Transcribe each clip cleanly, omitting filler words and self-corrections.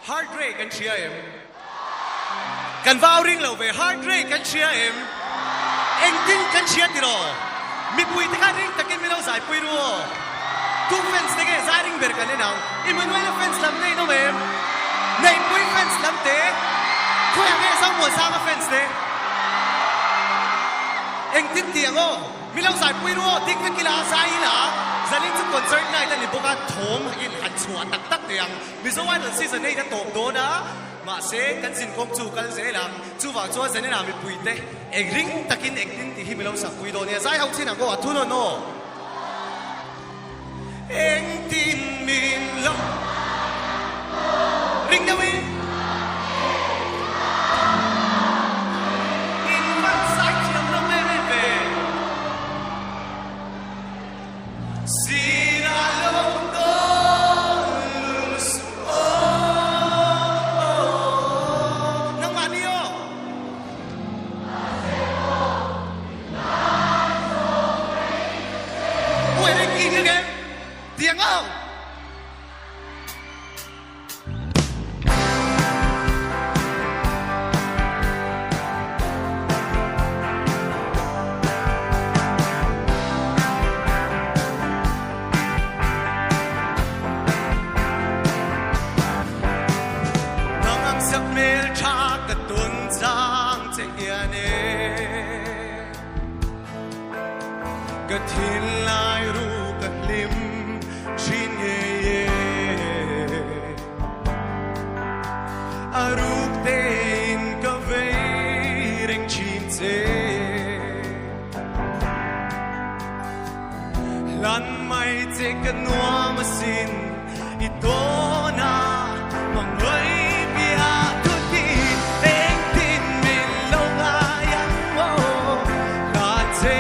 heart rate kan chia em kan vào ring lâu về heart rate kan chia em anh tin kan chia tiro mi pui te kan ring takin mi lâu giải pui ruo two fans te ke giải ring ber kan nào Emmanuel fans lam nei no em nei pui fans lam te khoi ang e sang mo sang fans te anh tin tiang o mi lâu giải pui ruo tik kan kila sai na zaling chu concert na ila ni boka thom in han chua tak tak tiang mi zo wan season nei da top do na mà sẽ căn xin công chủ căn sẽ làm chủ vào cho dân làm bị bùi tê ek ring takin ek tin thì mình lâu sắp bùi đồ nè giải học sinh nào có thu nó nó em tin mình lâu ring đâu đi in văn sai chiếm đông em về xin alo tiếng không nắng ăn sắc mê cha cả tuần giang chạy nè cả thiên lai ru cả lim Shin ye aruk tein ka veireng chin te lan mai te ka nuam sin itona mangai bia tuti eng tin min lo ngayang mo la te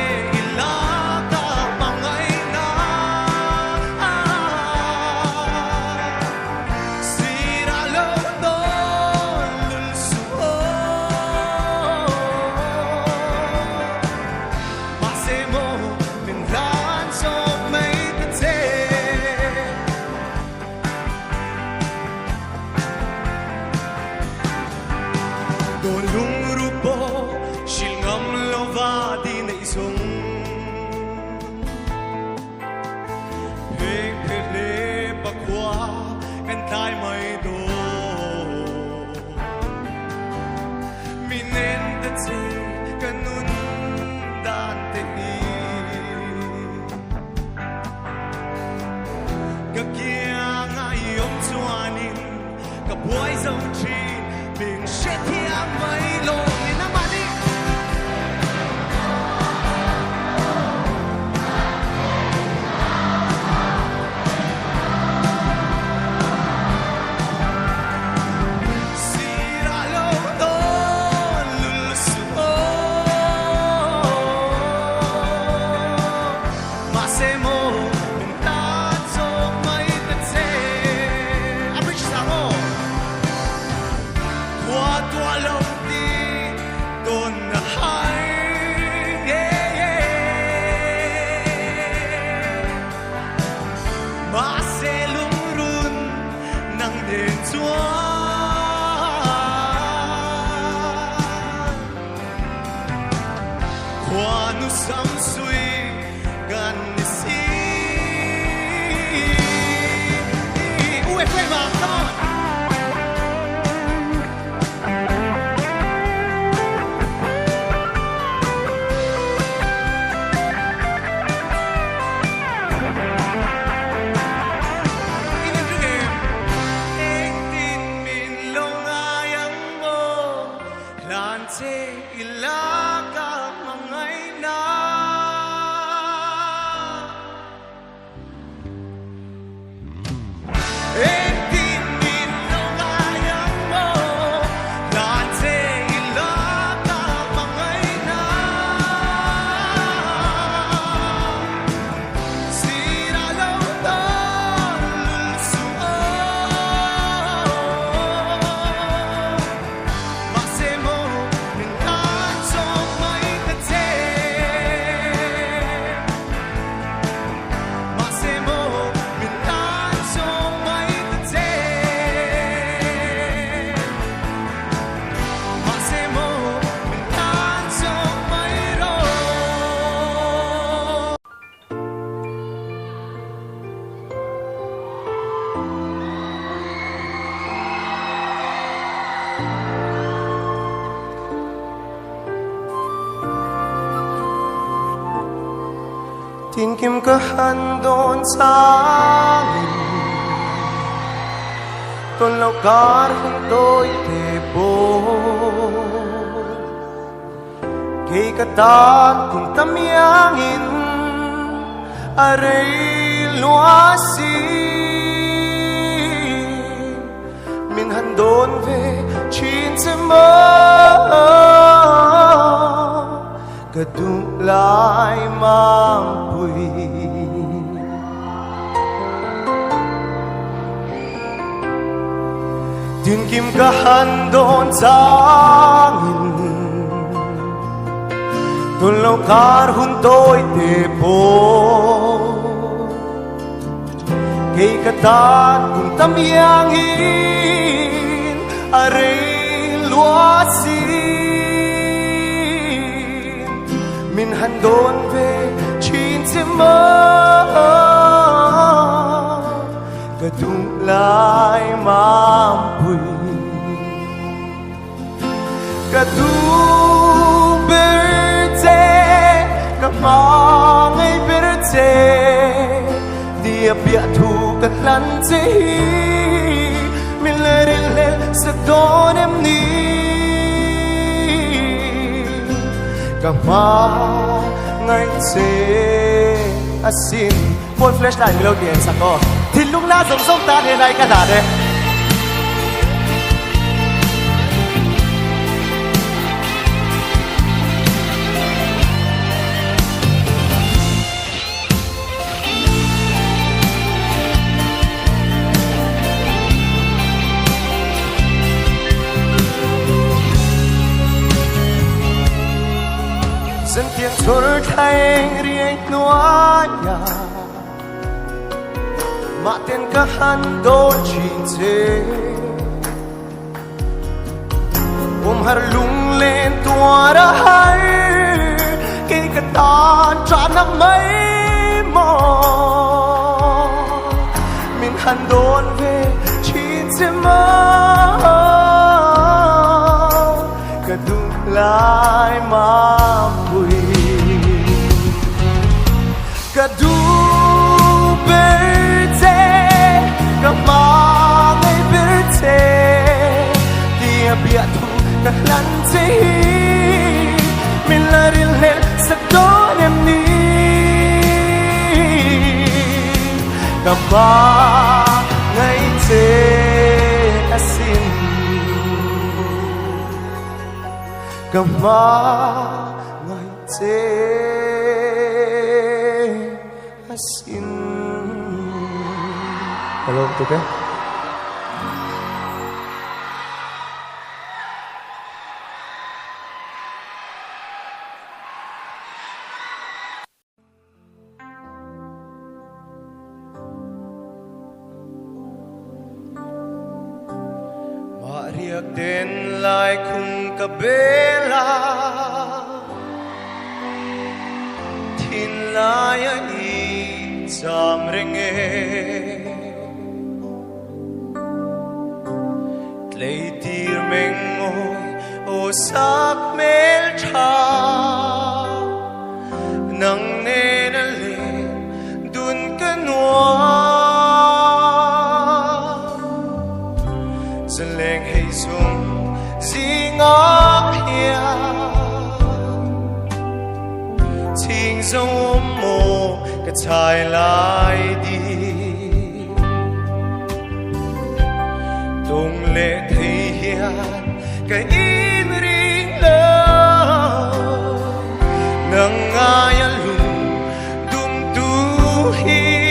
boy dòng chi mình sẽ thiam mấy lô người nam bạn đi sira lo to lul suo ma se mo ta cho mấy tên xe abich sao qua tua lòng đi đồn hai mà sẽ lung run nắng đêm chúa qua nu sắm suy gần si ué foi mà come on ilaga mangay na tin Tin kim ka handon sa amin Ton lugar hundo'y tebo Kay katan kung tamyangin Aray luasin Min handon ve chin se mo Kadulay mampuy Din kim kahandon sa angin Tulaw karhuntoy tepo Kay katan kung tamyangin Aray luasin Min handon ve chin se mo Kadulay mampuy Kaduberte Kamangay berte Di abiatu katlantehi Milerilel sa donem ni Kamangay se asin Phone flashlight melody en sako Thiên lúc na giống sông ta thế này cả đà đấy Dân tiếng thổi thay riêng noa nhà Mà tên cả handon chinse Har lung lên tua ra hay Kay ka ta tra na may mo Min handon ve chin se mo Kadulay mampuy Kamangay berte Di abiatu kahlantehi Milarilel sa donem ni Kamangay te asin Kamangay te asin Hello, it's okay? Mariak din lai kung kabela Tinlaya itam ringe Lay tir meng ngồi ô sắc mel cha nang nên lên đun cơn hoa dân lên hay dùng gì ngõ hia tình dòng mồ cái trái lại đi Tung lệ thể hiện cái in riêng lời Nâng ai lùng đùm tu hi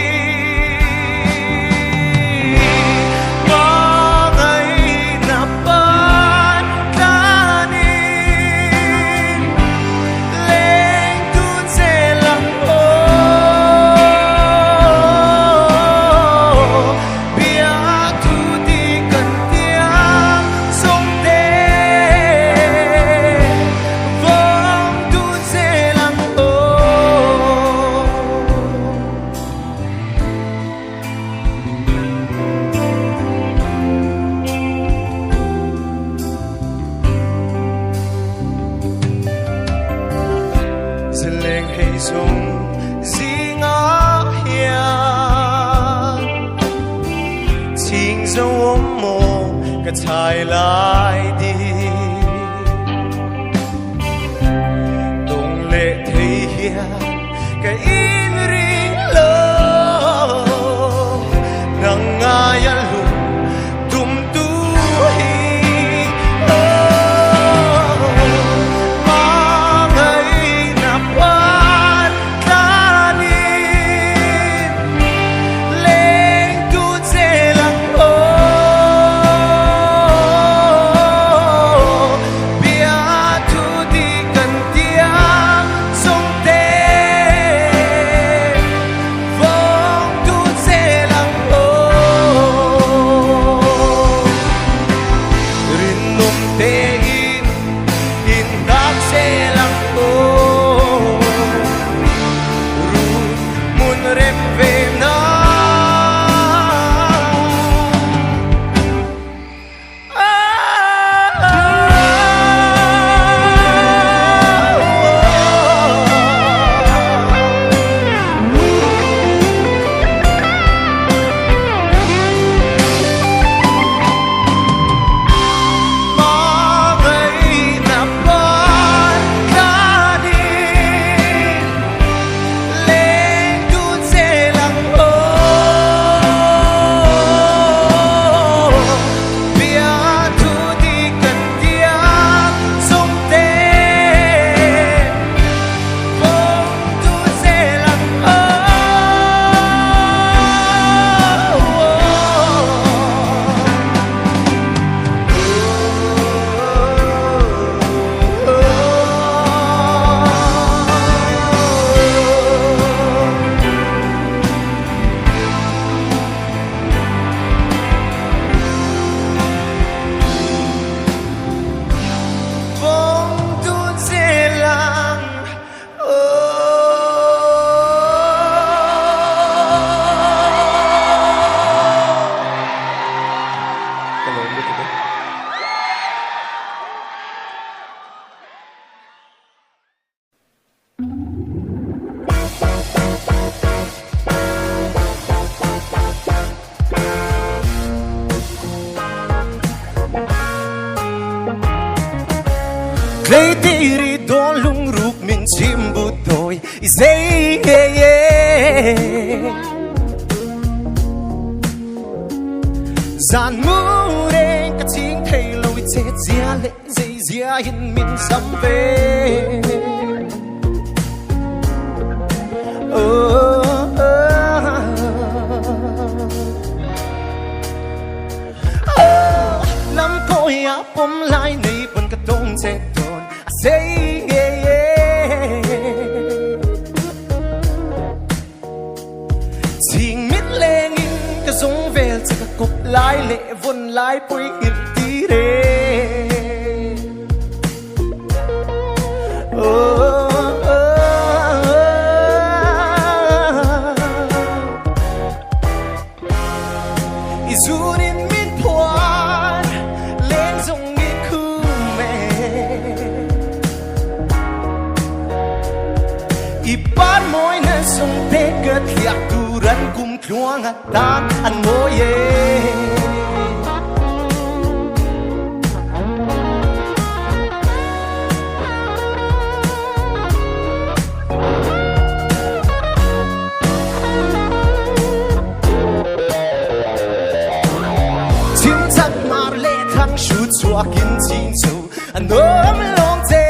Mà ngày nạp bán ta nín Lên tuôn sẽ lặng ô Bia tu đi cần tiếng sông đê dấu ấm mồ cả trải lại đi đồng lệ thấy hiền cái in ring lơ nang ngaya lung tum tu hi ma ngày na pan ta ni lên tu dễ lăng bia tu đi cần tiếng sông tê vong tu dễ lăng rin nôm tê in đắc dễ lăng run mun rep về na Lấy tiri đón lung rục mình chim bút đôi dây giàn mũ đen cả chính thầy lối chết zia lệ dây zia hin mình sắm về lắm coi á bom lại này vẫn cả đông chết say Tình mít lên in cái giống về chỉ cả cục lái lệ vốn lái bôi hiểm tí đề Izunin min puan lên giống như khu mẹ Ipan moy na song te kat liak turan kum kluang atan an moye Chim chak mar le thang shu chua kin chin chu an nom long te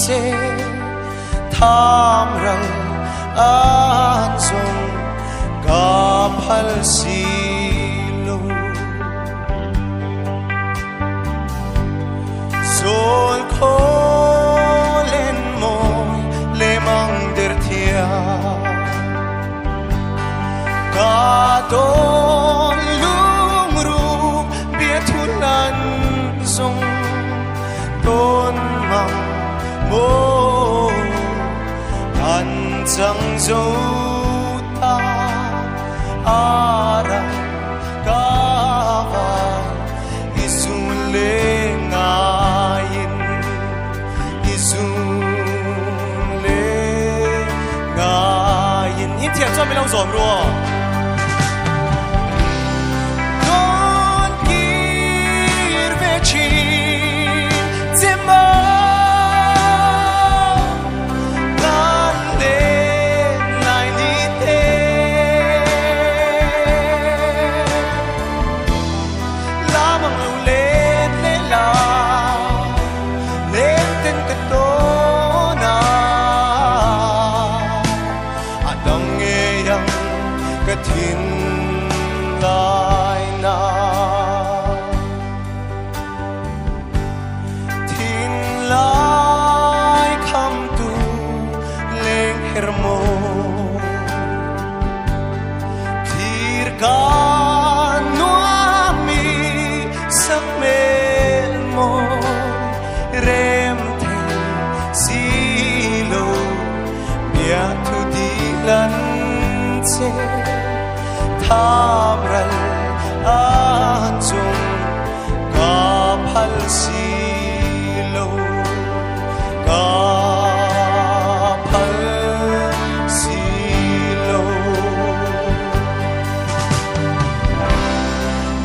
se tham rang an zong ka phal si lo zol kho len mo le mang der thia ka don lung ru bia thu nan zong tôn mang mô an chẳng dấu ta ara ca vai isu le ngayin isu le ngayin in thiện cho mình lâu rồi rồi tham ral an zong ka phal si lo ka phal si lo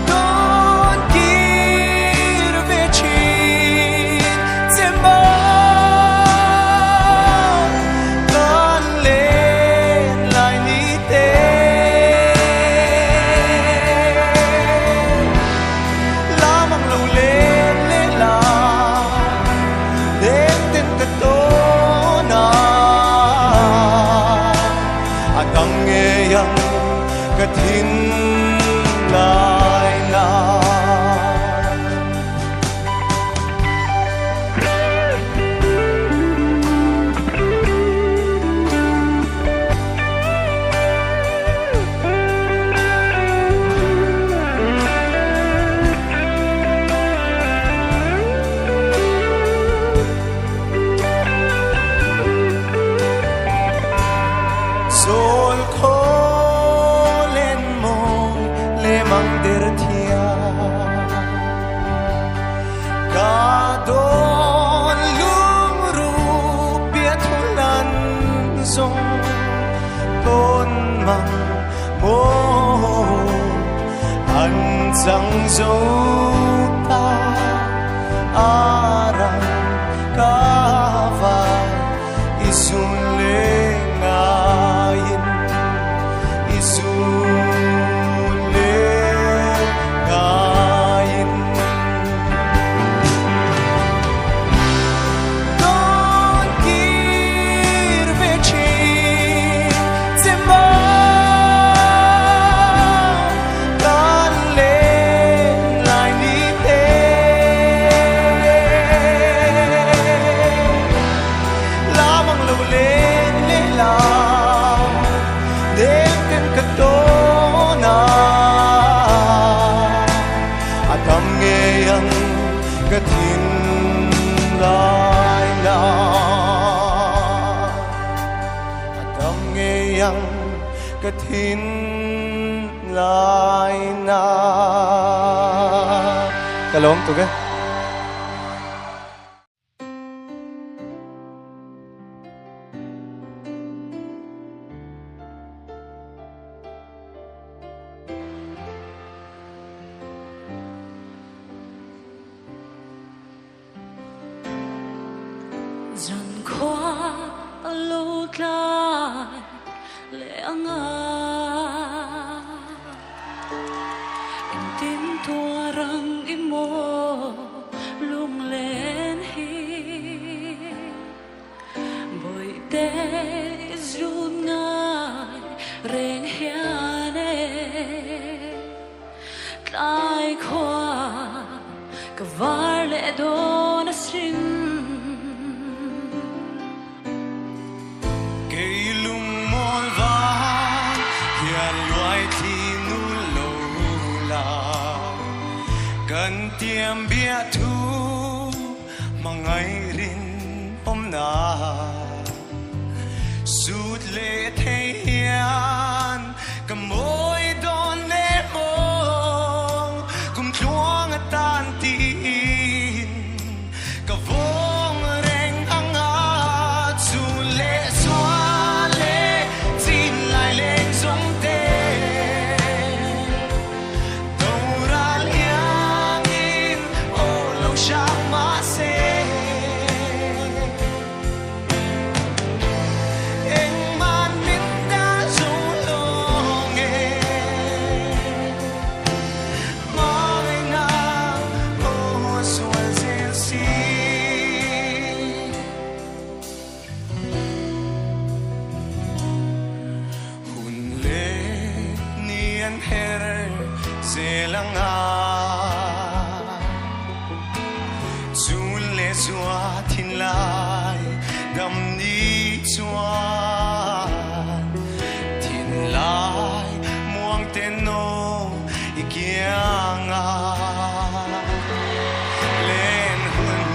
don kir ve chin zema kan le lai ni te Katin lai na sol kho mang der thia ka don lung ru bia thulan zong tôn mang mo an chẳng dấu ta aram ka vai isun le ngayin isun katin lai na atam ngeyang katin lai na kalong tu ke dần qua lâu lại lẽ ngã em tim thua răng im mô lung lên hi dù ngài rèn hiane tai khoa cả var lệ đô na sinh cây lung mòn vàng hiền loài thì nu lâu la cần tiêm bia thu mà ngày rin bom na sút lệ thấy hiền cầm môi đón lệ mong cùng chuông tan tin cả vong rèn ăn ngát dù lệ xóa lệ xin lại lên giống tên đâu ra liang in ô lâu sáng má xe Chúa thiên lai đầm đi chuan thiên lai muang tên nô ý kia ngà lên hun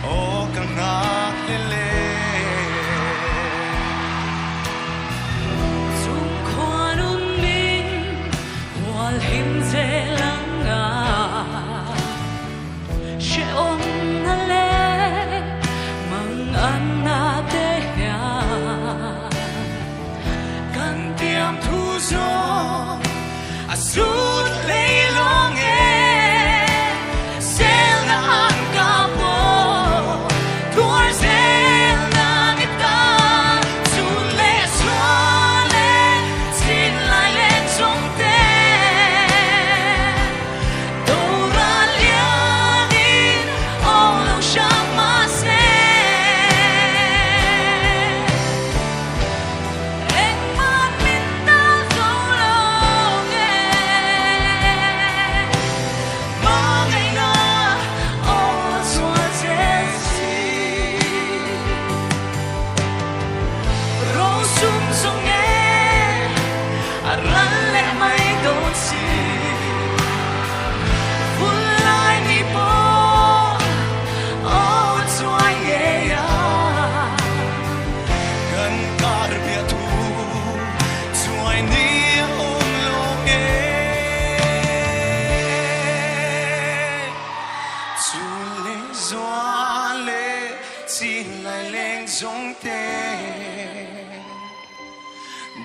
ô càng ngạc lên dung khoa nun minh hoa hình dễ lắng ngà sẽ ôm Azul leilong sel na ang kapo tuar sel na ngita sule swale sin lai len song te dora liangin all lo shang ma se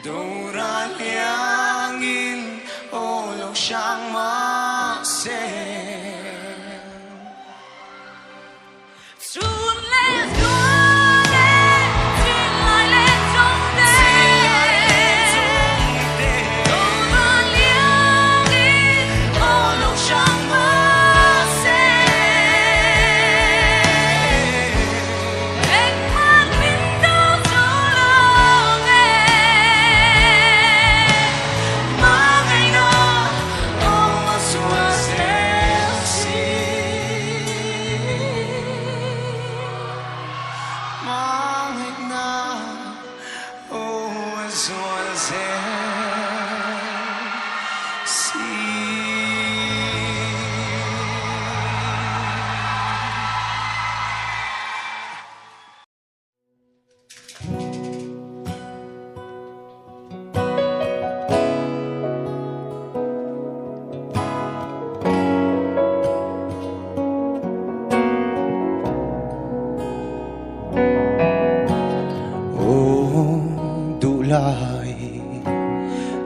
đâu ra liangin ô lâu sáng má xe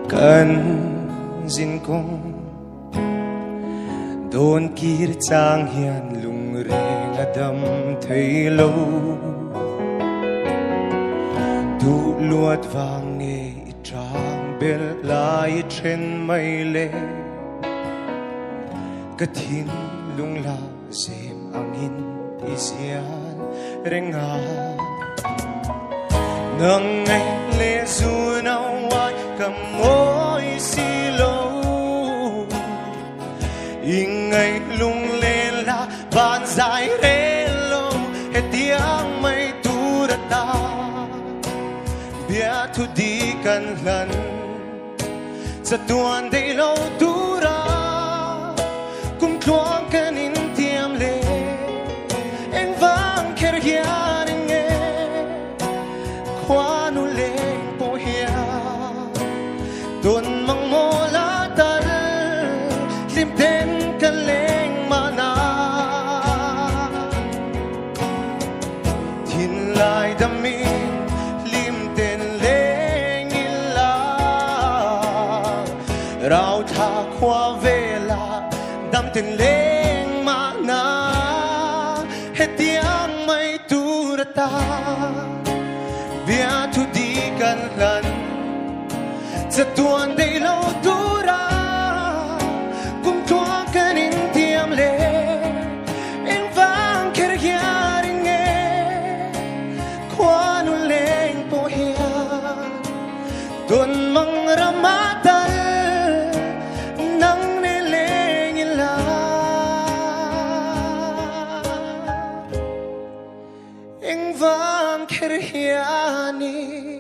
kan zin kong don kir chang hian lung reng adam thei lo du luat wang nge trang bel lai chen mai le ka thin lung la zem angin isian renga nâng ngày lệ dù nào ai cầm môi xì lâu in ngày lung lên là bàn dài rê lâu hết tiếng mây tu đã ta bia thu đi cần lần sa tuan day lâu tu ra cùng tuang cái nín tiêm lệ em vang kher hiền nghe khoa nu lên po hia tuần mang mô lá ta lim tên cái lên mà na thiên lại đam mi lim tên lên illa rau tha khoa về là đam tên lên mà na hết tiếng mây tu ra ta bia thu đi cần lần sa tuan day lâu tu ra cùng tua cái nín tiêm lệ em vang kher hiền nghe khoa nu lên po hia tuần mang ramadan nang ne lên ila em vang kher hiền